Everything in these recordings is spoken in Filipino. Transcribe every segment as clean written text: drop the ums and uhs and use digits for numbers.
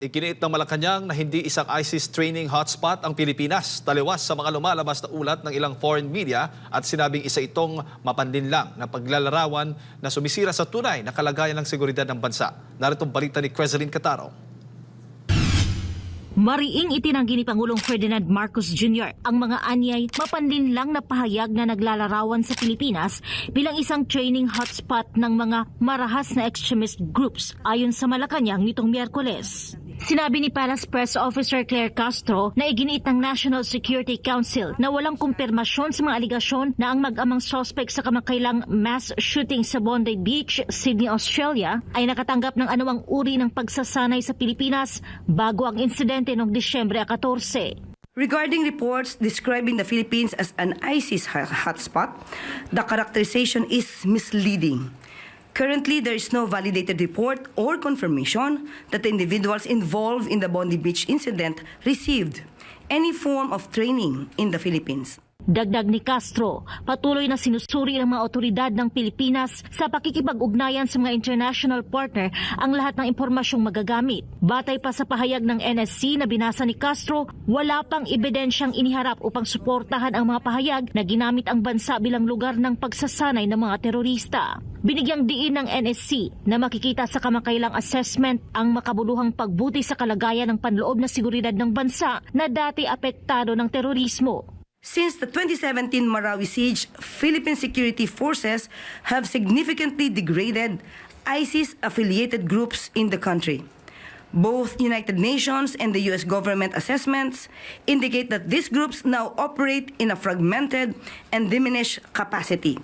Ikiniit ng Malacanang na hindi isang ISIS training hotspot ang Pilipinas, taliwas sa mga lumalabas na ulat ng ilang foreign media at sinabing isa itong mapandinlang na paglalarawan na sumisira sa tunay na kalagayan ng seguridad ng bansa. Narito ang balita ni Crezeline Cataro. Mariing itinanggi ni Pangulong Ferdinand Marcos Jr. ang mga anyay mapandinlang na pahayag na naglalarawan sa Pilipinas bilang isang training hotspot ng mga marahas na extremist groups ayon sa Malacanang nitong Miyerkules. Sinabi ni Palace Press Officer Claire Castro na iginiit ng National Security Council na walang kumpirmasyon sa mga aligasyon na ang mag-amang suspect sa kamakailang mass shooting sa Bondi Beach, Sydney, Australia ay nakatanggap ng anumang uri ng pagsasanay sa Pilipinas bago ang insidente noong Disyembre 14. Regarding reports describing the Philippines as an ISIS hotspot, the characterization is misleading. Currently, there is no validated report or confirmation that the individuals involved in the Bondi Beach incident received any form of training in the Philippines. Dagdag ni Castro, patuloy na sinusuri ng mga otoridad ng Pilipinas sa pakikipag-ugnayan sa mga international partner ang lahat ng impormasyong magagamit. Batay pa sa pahayag ng NSC na binasa ni Castro, wala pang ebidensyang iniharap upang suportahan ang mga pahayag na ginamit ang bansa bilang lugar ng pagsasanay ng mga terorista. Binigyang diin ng NSC na makikita sa kamakailang assessment ang makabuluhang pagbuti sa kalagayan ng panloob na seguridad ng bansa na dati apektado ng terorismo. Since the 2017 Marawi siege, Philippine security forces have significantly degraded ISIS-affiliated groups in the country. Both United Nations and the U.S. government assessments indicate that these groups now operate in a fragmented and diminished capacity.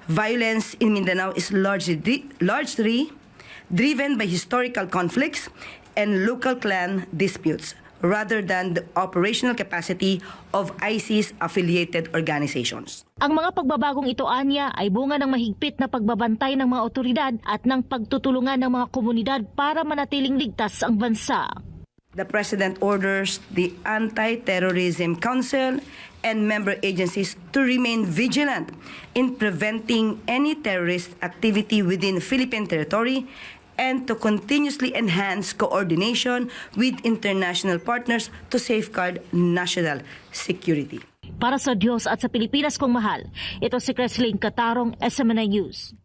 Violence in Mindanao is largely driven by historical conflicts and local clan disputes, rather than the operational capacity of ISIS-affiliated organizations. Ang mga pagbabagong ito, anya, ay bunga ng mahigpit na pagbabantay ng mga otoridad at ng pagtutulungan ng mga komunidad para manatiling ligtas ang bansa. The President orders the Anti-Terrorism Council and member agencies to remain vigilant in preventing any terrorist activity within Philippine territory and to continuously enhance coordination with international partners to safeguard national security. Para sa Diyos at sa Pilipinas kong mahal, ito si Crezeline Catarong, SMNI News.